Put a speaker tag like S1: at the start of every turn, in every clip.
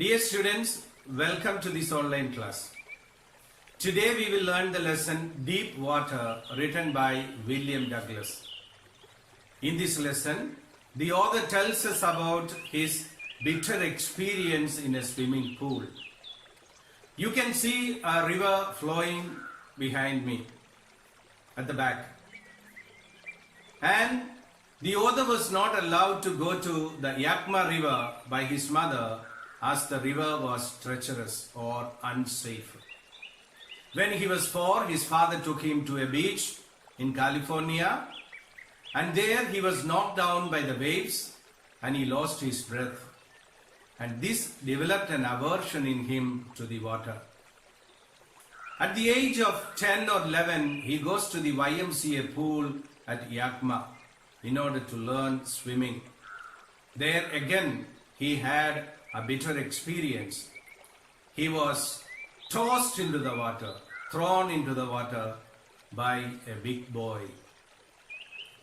S1: Dear students, welcome to this online class. Today we will learn the lesson Deep Water, written by William Douglas. In this lesson, the author tells us about his bitter experience in a swimming pool. You can see a river flowing behind me at the back. And the author was not allowed to go to the Yakima River by his mother as the river was treacherous or unsafe. When he was 4, his father took him to a beach in California, and there he was knocked down by the waves and he lost his breath. And this developed an aversion in him to the water. At the age of 10 or 11, he goes to the YMCA pool at Yakima in order to learn swimming. There again, he had a bitter experience. He was tossed into the water, thrown into the water by a big boy.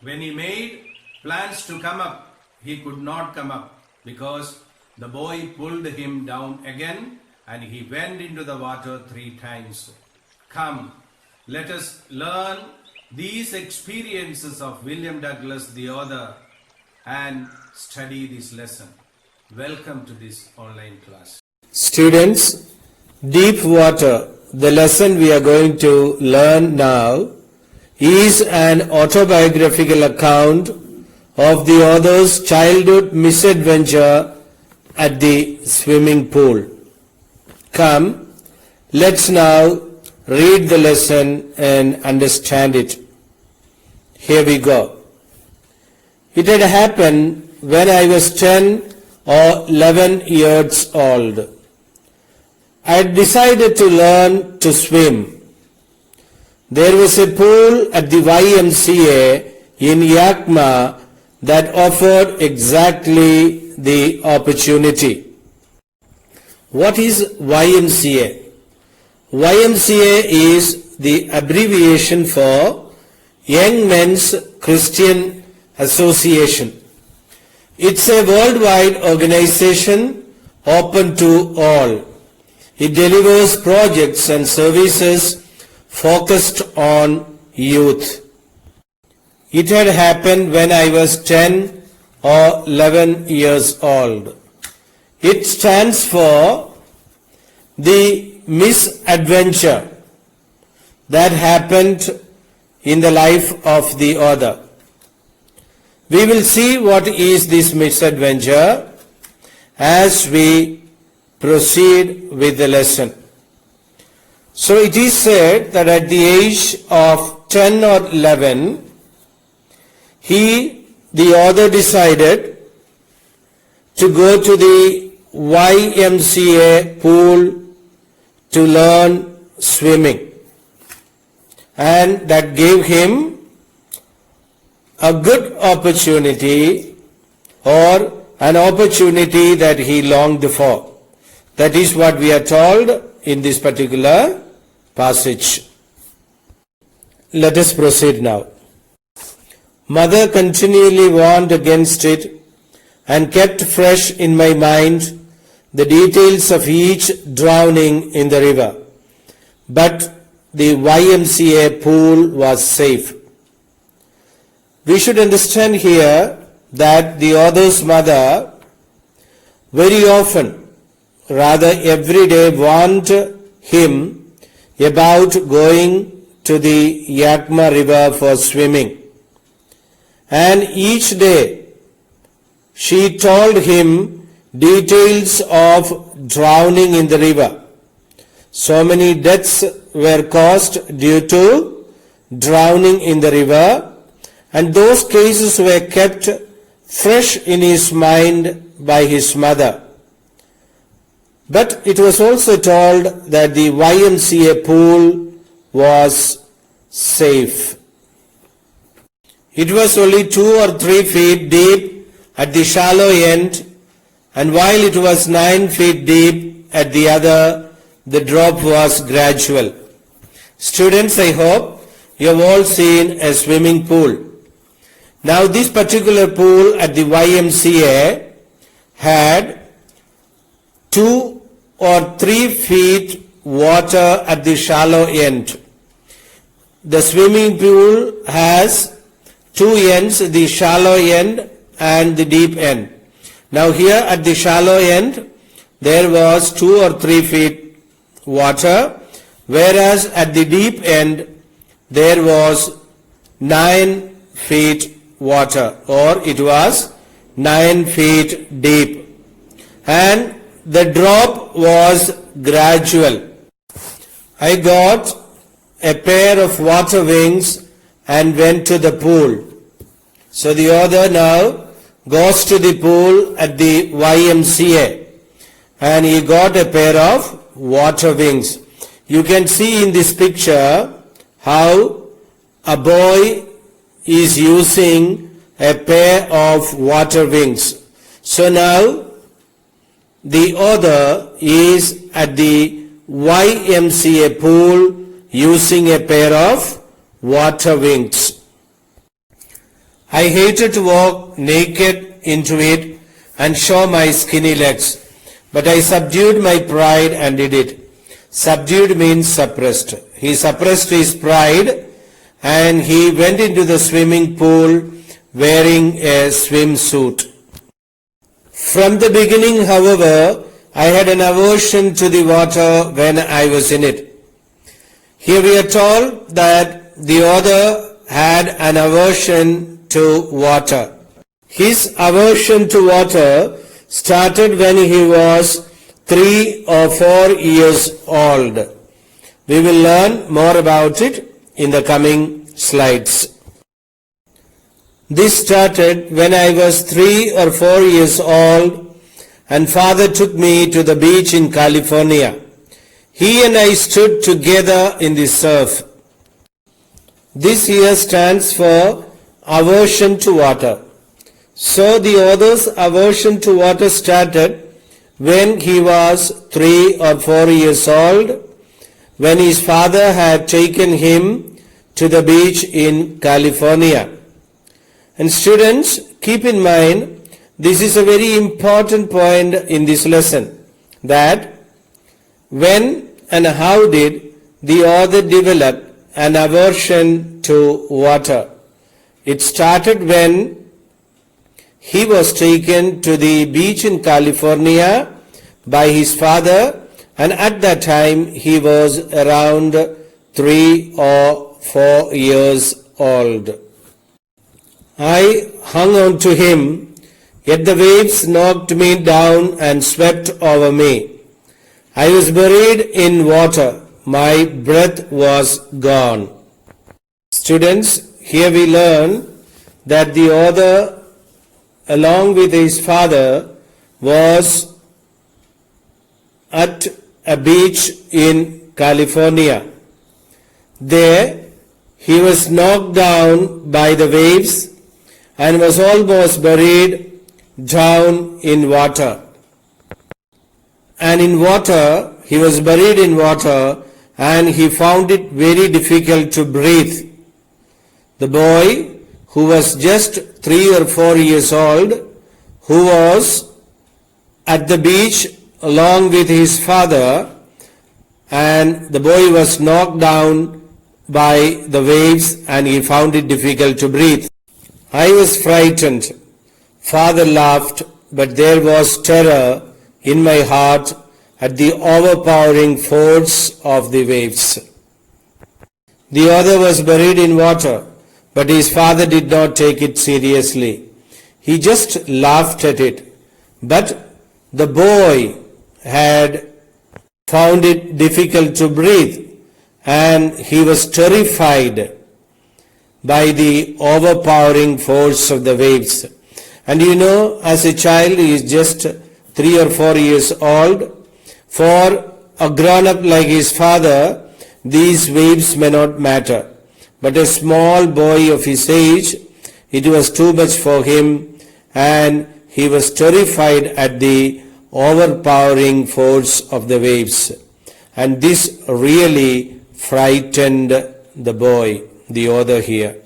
S1: When he made plans to come up, he could not come up because the boy pulled him down again and he went into the water 3 times. Come, let us learn these experiences of William Douglas, the author, and study this lesson. Welcome to this online class.
S2: Students, Deep Water, the lesson we are going to learn now, is an autobiographical account of the author's childhood misadventure at the swimming pool. Come, let's now read the lesson and understand it. Here we go. It had happened when I was 10 or 11 years old. I had decided to learn to swim. There was a pool at the YMCA in Yakima that offered exactly the opportunity. What is YMCA? YMCA is the abbreviation for Young Men's Christian Association. It's a worldwide organization open to all. It delivers projects and services focused on youth. It had happened when I was 10 or 11 years old. It stands for the misadventure that happened in the life of the author. We will see what is this misadventure as we proceed with the lesson. So it is said that at the age of 10 or 11, the author decided to go to the YMCA pool to learn swimming. And that gave him a good opportunity, or an opportunity that he longed for. That is what we are told in this particular passage. Let us proceed now. Mother continually warned against it and kept fresh in my mind the details of each drowning in the river. But the YMCA pool was safe. We should understand here that the author's mother very often, rather every day, warned him about going to the Yakima River for swimming. And each day she told him details of drowning in the river. So many deaths were caused due to drowning in the river, and those cases were kept fresh in his mind by his mother. But it was also told that the YMCA pool was safe. It was only 2 or 3 feet deep at the shallow end, and while it was 9 feet deep at the other, the drop was gradual. Students, I hope you have all seen a swimming pool. Now this particular pool at the YMCA had 2 or 3 feet water at the shallow end. The swimming pool has two ends, the shallow end and the deep end. Now here at the shallow end, there was 2 or 3 feet water, whereas at the deep end, there was 9 feet water, or it was 9 feet deep. And the drop was gradual. I got a pair of water wings and went to the pool. So the author now goes to the pool at the YMCA and he got a pair of water wings. You can see in this picture how a boy is using a pair of water wings. So now the author is at the YMCA pool using a pair of water wings. I hated to walk naked into it and show my skinny legs, but I subdued my pride and did it. Subdued means suppressed. He suppressed his pride and he went into the swimming pool wearing a swimsuit. From the beginning, however, I had an aversion to the water when I was in it. Here we are told that the author had an aversion to water. His aversion to water started when he was 3 or 4 years old. We will learn more about it in the coming slides. This started when I was 3 or 4 years old and father took me to the beach in California. He and I stood together in the surf. This here stands for aversion to water. So the author's aversion to water started when he was 3 or 4 years old, when his father had taken him to the beach in California. And students, keep in mind, this is a very important point in this lesson, that when and how did the author develop an aversion to water? It started when he was taken to the beach in California by his father, and at that time he was around 3 or 4 years old. I hung on to him, yet the waves knocked me down and swept over me. I was buried in water. My breath was gone. Students, here we learn that the author, along with his father, was at a beach in California. There, he was knocked down by the waves and was almost buried down in water. And in water, he was buried in water and he found it very difficult to breathe. The boy, who was just 3 or 4 years old, who was at the beach along with his father, and the boy was knocked down by the waves and he found it difficult to breathe. I was frightened. Father laughed, but there was terror in my heart at the overpowering force of the waves. The other was buried in water, but his father did not take it seriously. He just laughed at it. But the boy had found it difficult to breathe, and he was terrified by the overpowering force of the waves. And you know, as a child, he is just 3 or 4 years old. For a grown-up like his father, these waves may not matter. But a small boy of his age, it was too much for him, and he was terrified at the overpowering force of the waves. And this really frightened the boy, the author here.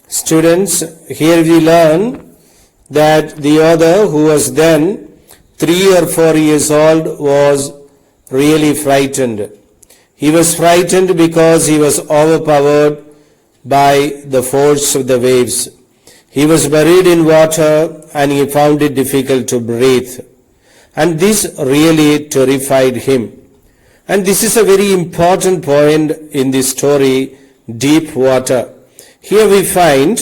S2: Students, here we learn that the author, who was then 3 or 4 years old, was really frightened. He was frightened because he was overpowered by the force of the waves. He was buried in water and he found it difficult to breathe. And this really terrified him. And this is a very important point in this story, deep water. Here we find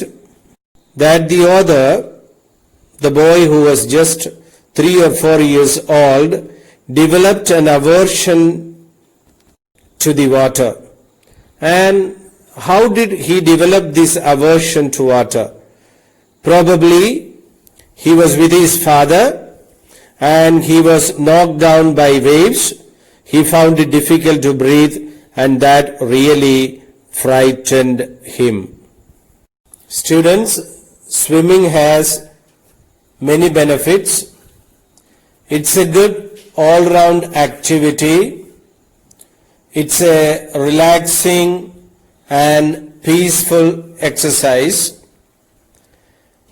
S2: that the author, the boy who was just 3 or 4 years old, developed an aversion to the water. And how did he develop this aversion to water? Probably he was with his father and he was knocked down by waves. He found it difficult to breathe and that really frightened him. Students, swimming has many benefits. It's a good all-round activity. It's a relaxing and peaceful exercise.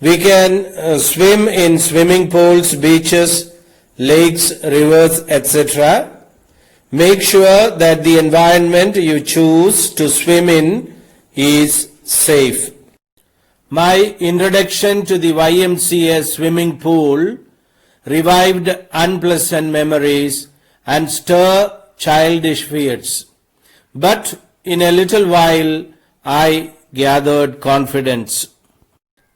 S2: We can swim in swimming pools, beaches, lakes, rivers, etc. Make sure that the environment you choose to swim in is safe. My introduction to the YMCA swimming pool revived unpleasant memories and stirred childish fears. But in a little while, I gathered confidence.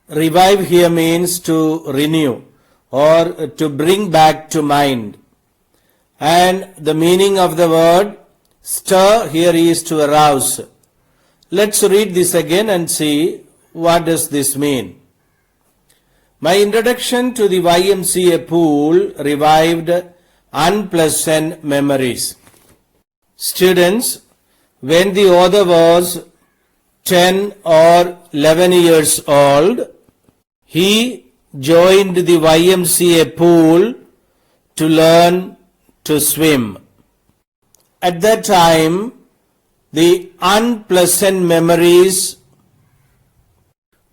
S2: Revive here means to renew or to bring back to mind. And the meaning of the word stir here is to arouse. Let's read this again and see what does this mean. My introduction to the YMCA pool revived unpleasant memories. Students, when the author was 10 or 11 years old, he joined the YMCA pool to learn to swim. At that time, the unpleasant memories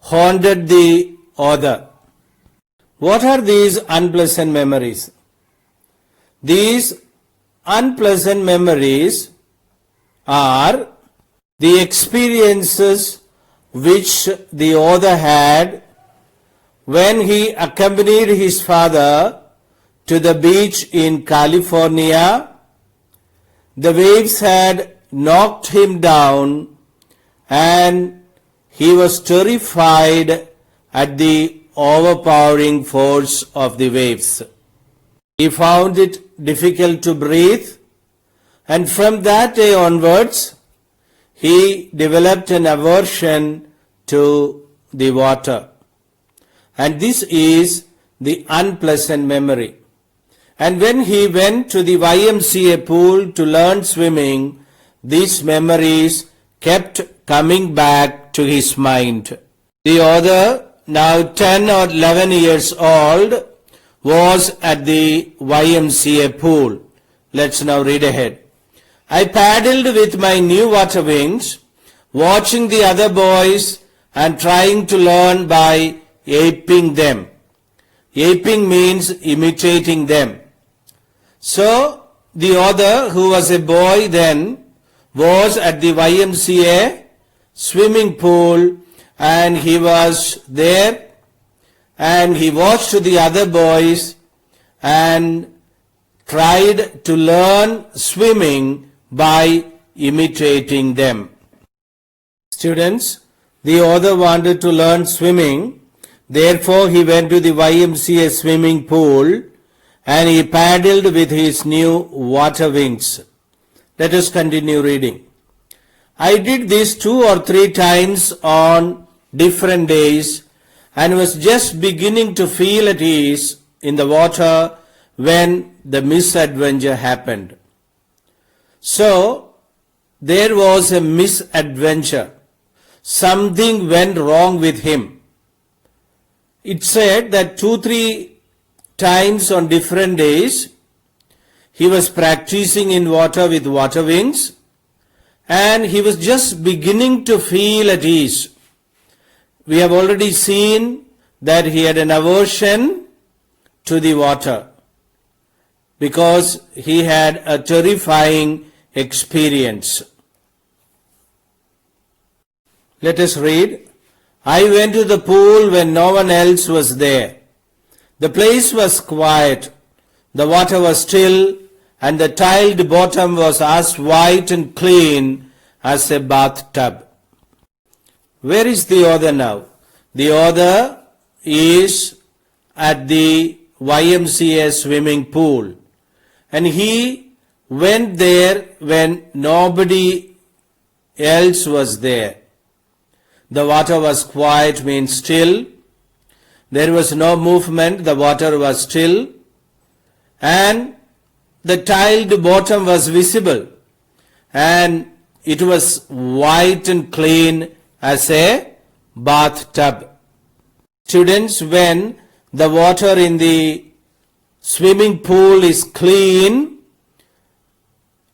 S2: haunted the author. What are these unpleasant memories? These unpleasant memories are the experiences which the author had when he accompanied his father to the beach in California. The waves had knocked him down and he was terrified at the overpowering force of the waves. He found it difficult to breathe, and from that day onwards, he developed an aversion to the water. And this is the unpleasant memory. And when he went to the YMCA pool to learn swimming, these memories kept coming back to his mind. The author, now 10 or 11 years old, was at the YMCA pool. Let's now read ahead. I paddled with my new water wings, watching the other boys and trying to learn by aping them. Aping means imitating them. So, the author, who was a boy then, was at the YMCA swimming pool and he was there and he watched the other boys and tried to learn swimming by imitating them. Students, the author wanted to learn swimming, therefore he went to the YMCA swimming pool and he paddled with his new water wings. Let us continue reading. I did this 2 or 3 times on different days and was just beginning to feel at ease in the water when the misadventure happened. So, there was a misadventure. Something went wrong with him. It said that 2-3 times on different days, he was practicing in water with water wings and he was just beginning to feel at ease. We have already seen that he had an aversion to the water. because he had a terrifying experience. Let us read. I went to the pool when no one else was there. The place was quiet, the water was still, and the tiled bottom was as white and clean as a bathtub. Where is the author now? The author is at the YMCA swimming pool, and he went there when nobody else was there. The water was quiet, means still. There was no movement, the water was still, and the tiled bottom was visible, and it was white and clean as a bathtub. Students, when the water in the swimming pool is clean,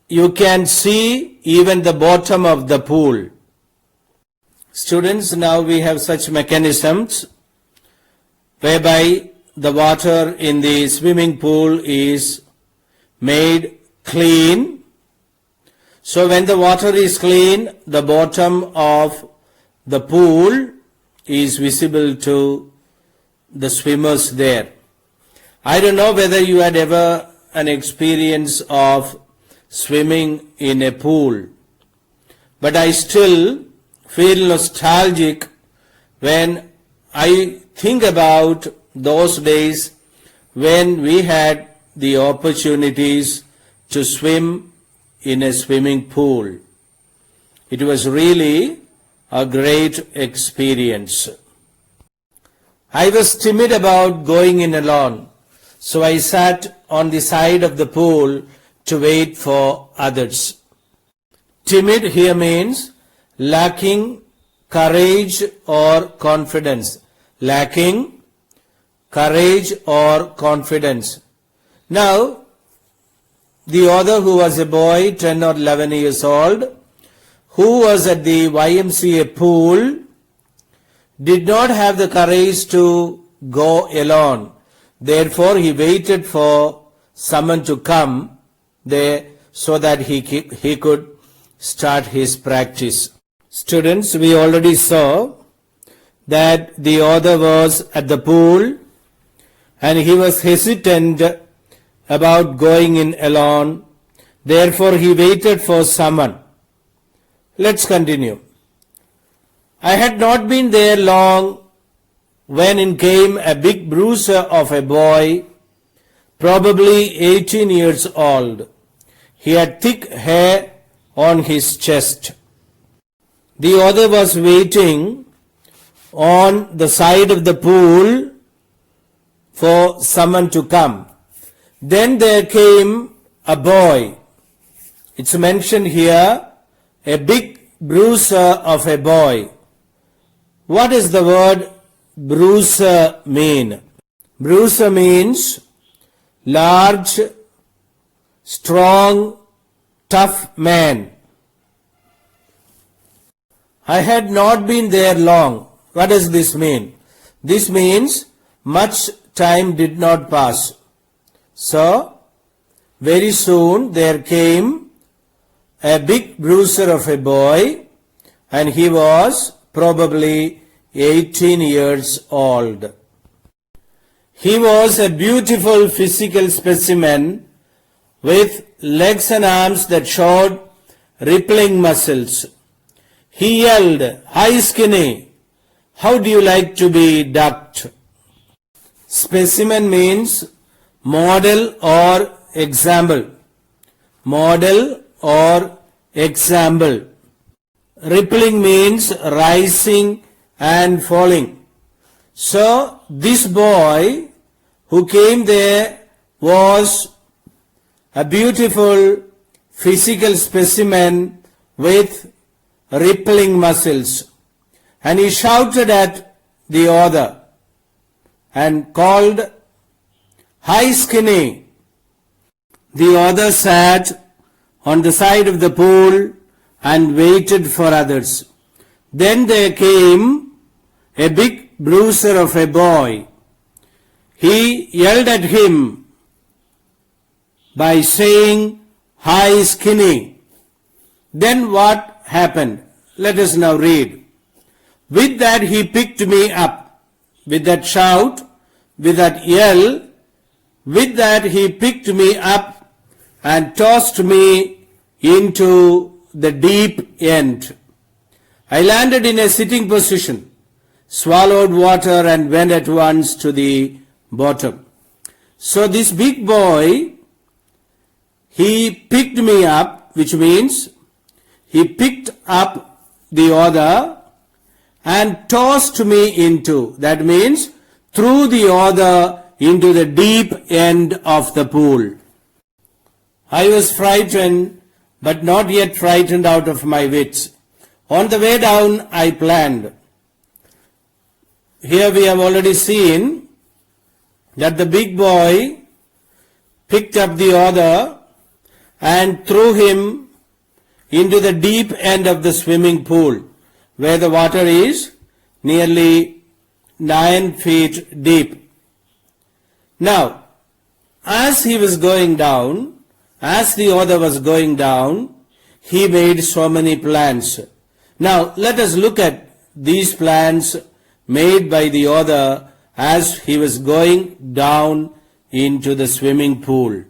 S2: you can see even the bottom of the pool. Students, now we have such mechanisms whereby the water in the swimming pool is made clean. So when the water is clean, the bottom of the pool is visible to the swimmers there. I don't know whether you had ever an experience of swimming in a pool, but I still feel nostalgic when I think about those days when we had the opportunities to swim in a swimming pool. It was really a great experience. I was timid about going in alone, so I sat on the side of the pool to wait for others. Timid here means lacking courage or confidence. Lacking courage or confidence. Now, the author, who was a boy, 10 or 11 years old, who was at the YMCA pool, did not have the courage to go alone. Therefore, he waited for someone to come there so that he could start his practice. Students, we already saw that the author was at the pool and he was hesitant about going in alone. Therefore, he waited for someone. Let's continue. I had not been there long when in came a big bruiser of a boy, probably 18 years old. He had thick hair on his chest. The author was waiting on the side of the pool for someone to come. Then there came a boy. It's mentioned here, a big bruiser of a boy. What does the word bruiser mean? Bruiser means large, strong, tough man. I had not been there long. What does this mean? This means much time did not pass. So, very soon there came a big bruiser of a boy, and he was probably 18 years old. He was a beautiful physical specimen with legs and arms that showed rippling muscles. He yelled, "Hi skinny, how do you like to be ducked?" Specimen means model or example. Model or example. Rippling means rising and falling. So this boy who came there was a beautiful physical specimen with rippling muscles, and he shouted at the author and called, "Hi skinny." The author sat on the side of the pool and waited for others. Then there came a big bruiser of a boy. He yelled at him, by saying, "Hi, skinny." Then what happened? Let us now read. With that he picked me up. With that shout, with that yell, with that he picked me up and tossed me into the deep end. I landed in a sitting position, swallowed water and went at once to the bottom. So this big boy, he picked me up, which means he picked up the other and tossed me into, that means threw the other into the deep end of the pool. I was frightened, but not yet frightened out of my wits. On the way down, I planned. Here we have already seen that the big boy picked up the other and threw him into the deep end of the swimming pool, where the water is nearly 9 feet deep. Now, as he was going down, as the other was going down, he made so many plans. Now, let us look at these plans made by the other as he was going down into the swimming pool.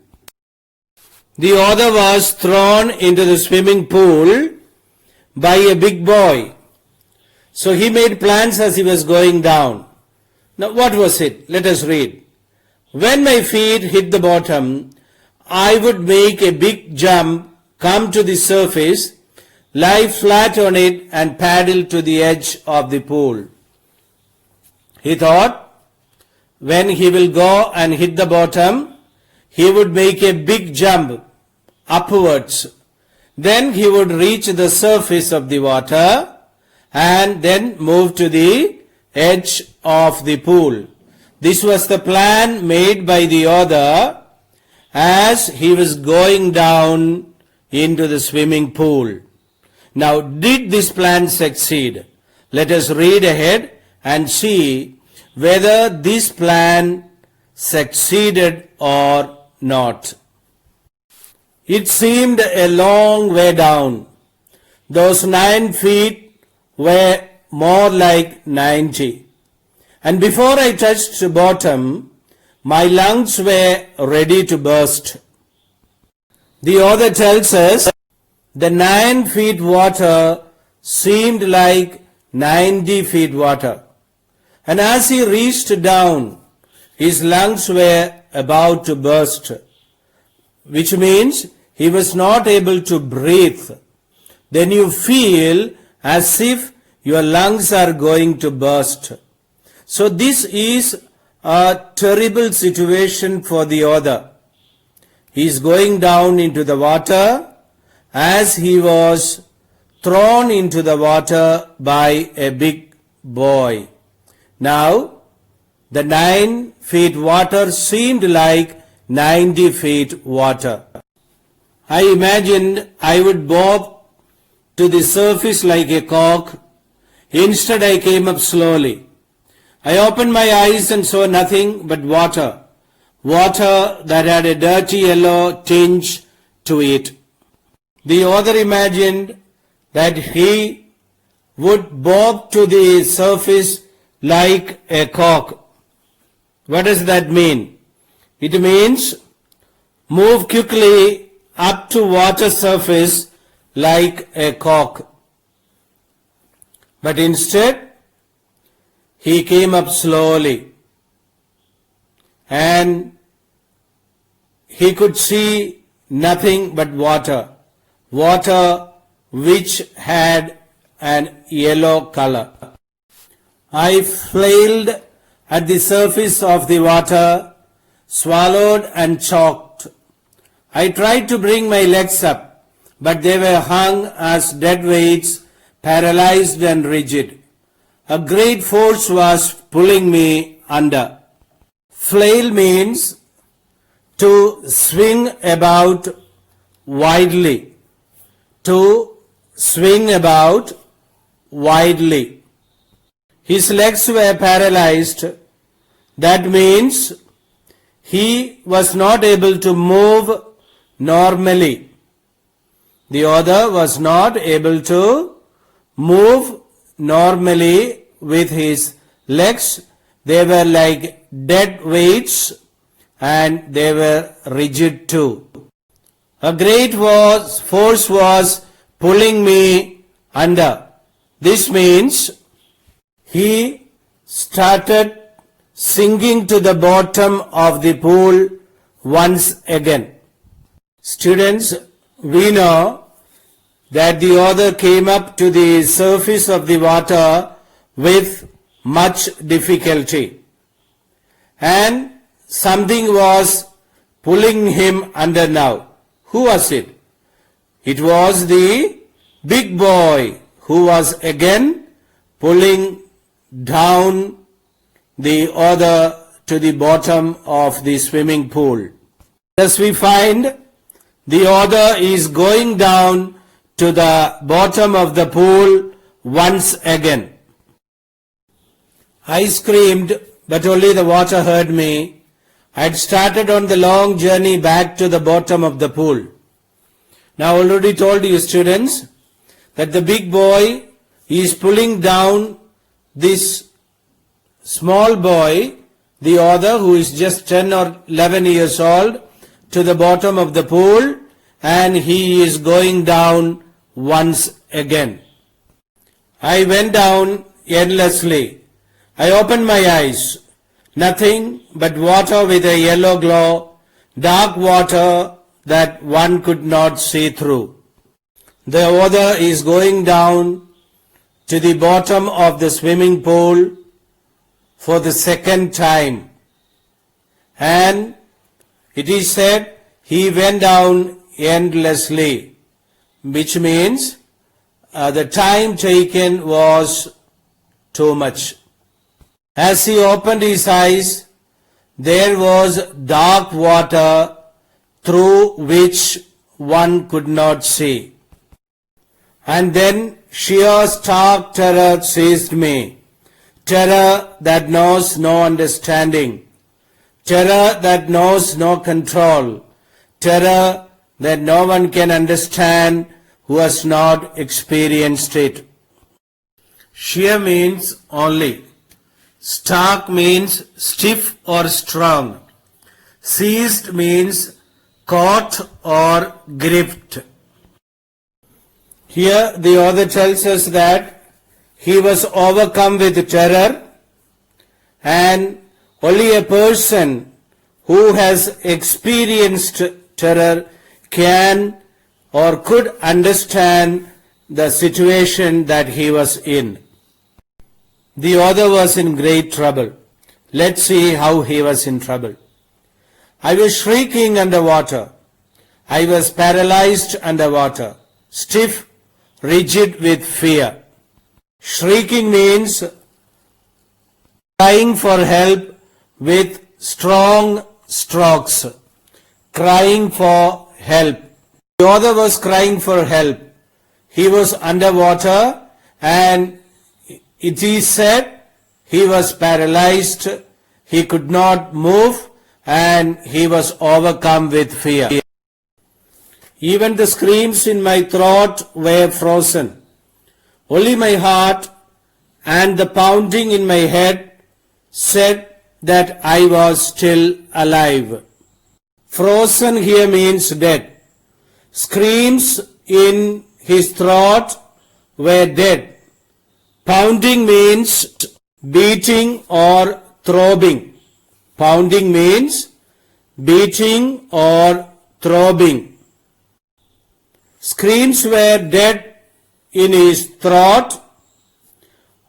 S2: The other was thrown into the swimming pool by a big boy. So he made plans as he was going down. Now what was it? Let us read. When my feet hit the bottom, I would make a big jump, come to the surface, lie flat on it and paddle to the edge of the pool. He thought when he will go and hit the bottom, he would make a big jump upwards. Then he would reach the surface of the water and then move to the edge of the pool. This was the plan made by the author as he was going down into the swimming pool. Now, did this plan succeed? Let us read ahead and see whether this plan succeeded or not. It seemed a long way down. Those 9 feet were more like 90. And before I touched the bottom, my lungs were ready to burst. The author tells us the 9 feet water seemed like 90 feet water. And as he reached down, his lungs were about to burst, which means he was not able to breathe. Then you feel as if your lungs are going to burst. So this is a terrible situation for the author. He is going down into the water as he was thrown into the water by a big boy. Now, the 9 feet water seemed like 90 feet water. I imagined I would bob to the surface like a cork. Instead, I came up slowly. I opened my eyes and saw nothing but water. Water that had a dirty yellow tinge to it. The author imagined that he would bob to the surface like a cork. What does that mean? It means move quickly up to water surface like a cork. But instead, he came up slowly and he could see nothing but water. Water which had an yellow color. I flailed at the surface of the water, swallowed and choked. I tried to bring my legs up, but they were hung as dead weights, paralyzed and rigid. A great force was pulling me under. Flail means to swing about widely. To swing about widely. His legs were paralyzed. That means he was not able to move normally. The author was not able to move normally with his legs. They were like dead weights and they were rigid too. A great force was pulling me under. This means he started sinking to the bottom of the pool once again. Students, we know that the author came up to the surface of the water with much difficulty, and something was pulling him under now. Who was it? It was the big boy who was again pulling down the author to the bottom of the swimming pool. Thus we find the author is going down to the bottom of the pool once again. I screamed, but only the water heard me. I had started on the long journey back to the bottom of the pool. Now I already told you, students, that the big boy is pulling down this small boy, the author, who is just 10 or 11 years old, to the bottom of the pool, and he is going down once again. I went down endlessly. I opened my eyes. Nothing but water with a yellow glow, dark water that one could not see through. The author is going down to the bottom of the swimming pool for the second time. And it is said he went down endlessly, which means the time taken was too much. As he opened his eyes, there was dark water through which one could not see. And then sheer stark terror seized me. Terror that knows no understanding. Terror that knows no control. Terror that no one can understand who has not experienced it. Sheer means only. Stark means stiff or strong. Seized means caught or gripped. Here the author tells us that he was overcome with terror, and only a person who has experienced terror can or could understand the situation that he was in. The author was in great trouble. Let's see how he was in trouble. I was shrieking underwater. I was paralyzed underwater, stiff, rigid with fear. Shrieking means crying for help with strong strokes. Crying for help. The author was crying for help. He was underwater, and it is said he was paralyzed, he could not move, and he was overcome with fear. Even the screams in my throat were frozen. Only my heart and the pounding in my head said that I was still alive. Frozen here means dead. Screams in his throat were dead. Pounding means beating or throbbing. Pounding means beating or throbbing. Screams were dead in his throat.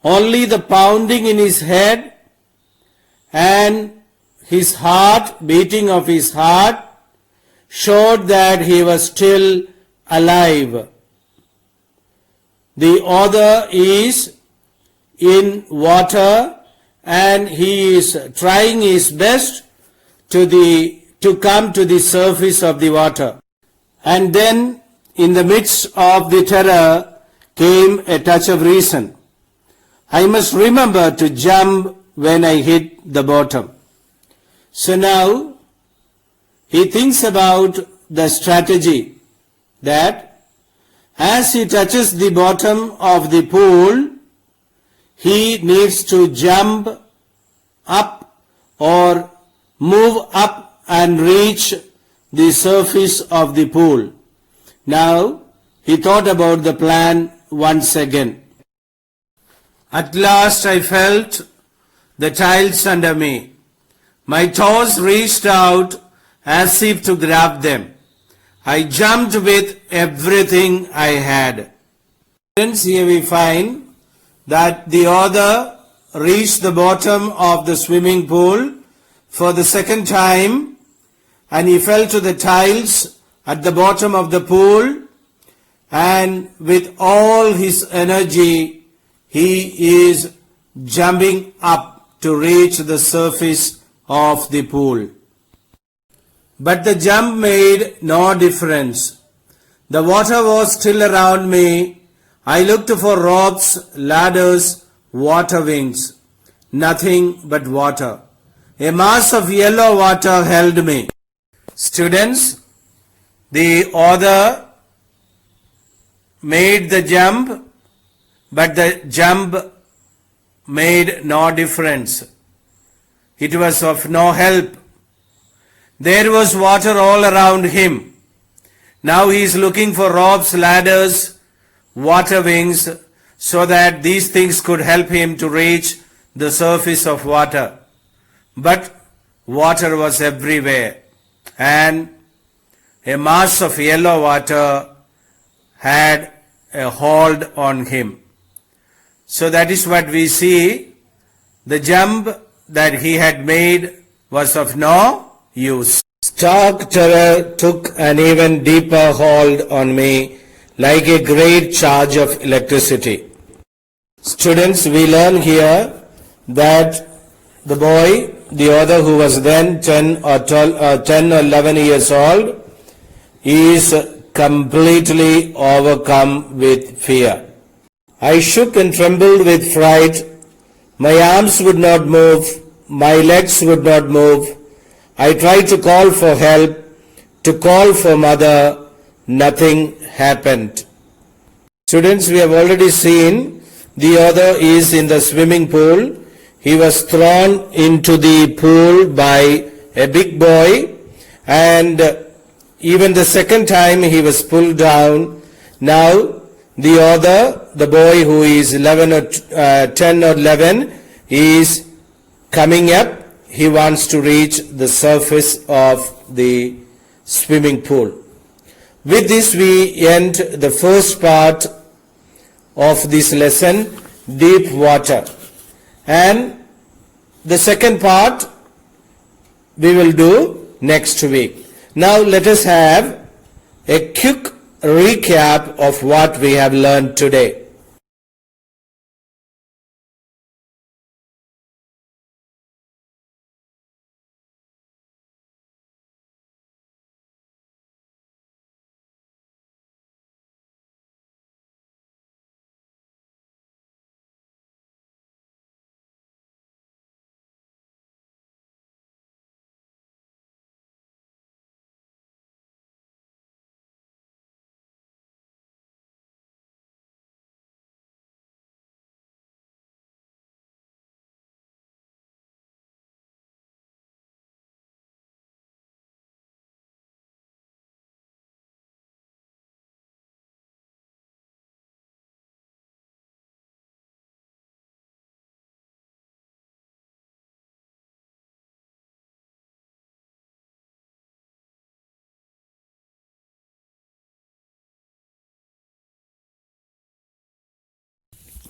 S2: Only the pounding in his head and his heart, beating of his heart, showed that he was still alive. The author is in water, and he is trying his best to come to the surface of the water. And then in the midst of the terror came a touch of reason. I must remember to jump when I hit the bottom. So now he thinks about the strategy that as he touches the bottom of the pool, he needs to jump up or move up and reach the surface of the pool. Now, he thought about the plan once again. At last I felt the tiles under me. My toes reached out as if to grab them. I jumped with everything I had. Friends, here we find that the author reached the bottom of the swimming pool for the second time, and he fell to the tiles at the bottom of the pool, and with all his energy he is jumping up to reach the surface of the pool. But the jump made no difference. The water was still around me. I looked for ropes, ladders, water wings. Nothing but water. A mass of yellow water held me. Students, the author made the jump, but the jump made no difference. It was of no help. There was water all around him. Now he is looking for ropes, ladders, water wings, so that these things could help him to reach the surface of water. But water was everywhere, and a mass of yellow water had a hold on him. So that is what we see. The jump that he had made was of no use. Stark terror took an even deeper hold on me, like a great charge of electricity. Students, we learn here that the boy, the author who was then 10 or 11 years old, is completely overcome with fear. I shook and trembled with fright. My arms would not move. My legs would not move. I tried to call for help, to call for mother. Nothing happened. Students, we have already seen the author is in the swimming pool. He was thrown into the pool by a big boy, and even the second time he was pulled down. Now the author, the boy who is 10 or 11, is coming up. He wants to reach the surface of the swimming pool. With this we end the first part of this lesson, deep water. And the second part we will do next week. Now let us have a quick recap of what we have learned today.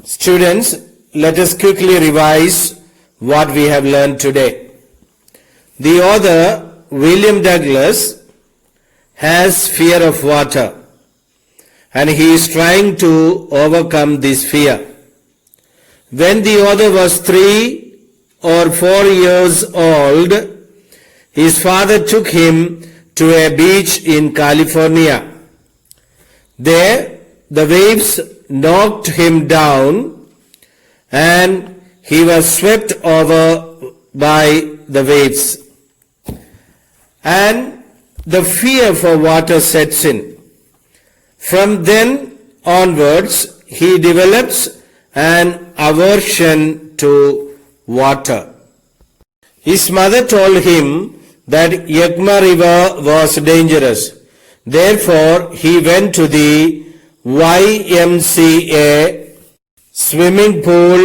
S2: Students, let us quickly revise what we have learned today. The author, William Douglas, has fear of water, and he is trying to overcome this fear. When the author was 3 or 4 years old, his father took him to a beach in California. There, the waves knocked him down, and he was swept over by the waves. And the fear for water sets in. From then onwards, he develops an aversion to water. His mother told him that Yakma river was dangerous. Therefore, he went to the YMCA swimming pool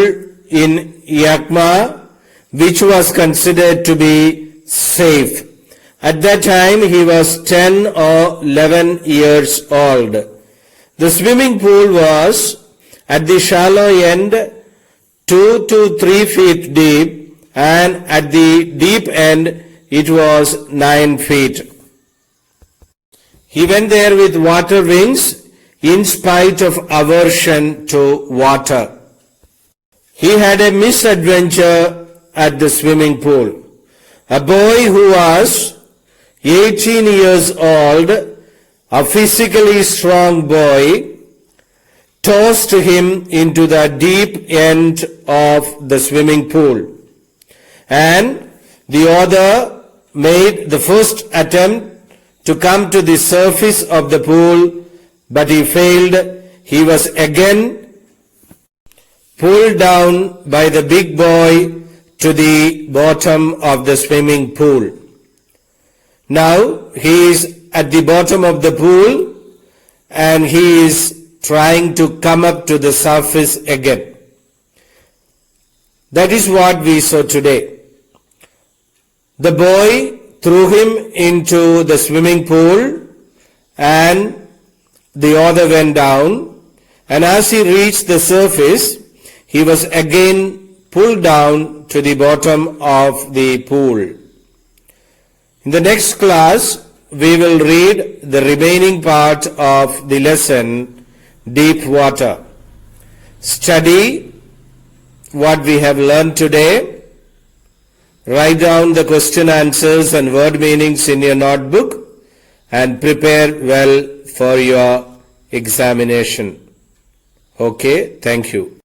S2: in Yakma, which was considered to be safe. At that time, he was 10 or 11 years old. The swimming pool was at the shallow end 2 to 3 feet deep, and at the deep end it was 9 feet. He went there with water wings in spite of aversion to water. He had a misadventure at the swimming pool. A boy who was 18 years old, a physically strong boy, tossed him into the deep end of the swimming pool. And the other made the first attempt to come to the surface of the pool, but he failed. He was again pulled down by the big boy to the bottom of the swimming pool. Now he is at the bottom of the pool and he is trying to come up to the surface again. That is what we saw today. The boy threw him into the swimming pool and the other went down, and as he reached the surface, he was again pulled down to the bottom of the pool. In the next class, we will read the remaining part of the lesson, Deep Water. Study what we have learned today. Write down the question answers and word meanings in your notebook and prepare well for your examination. Okay, thank you.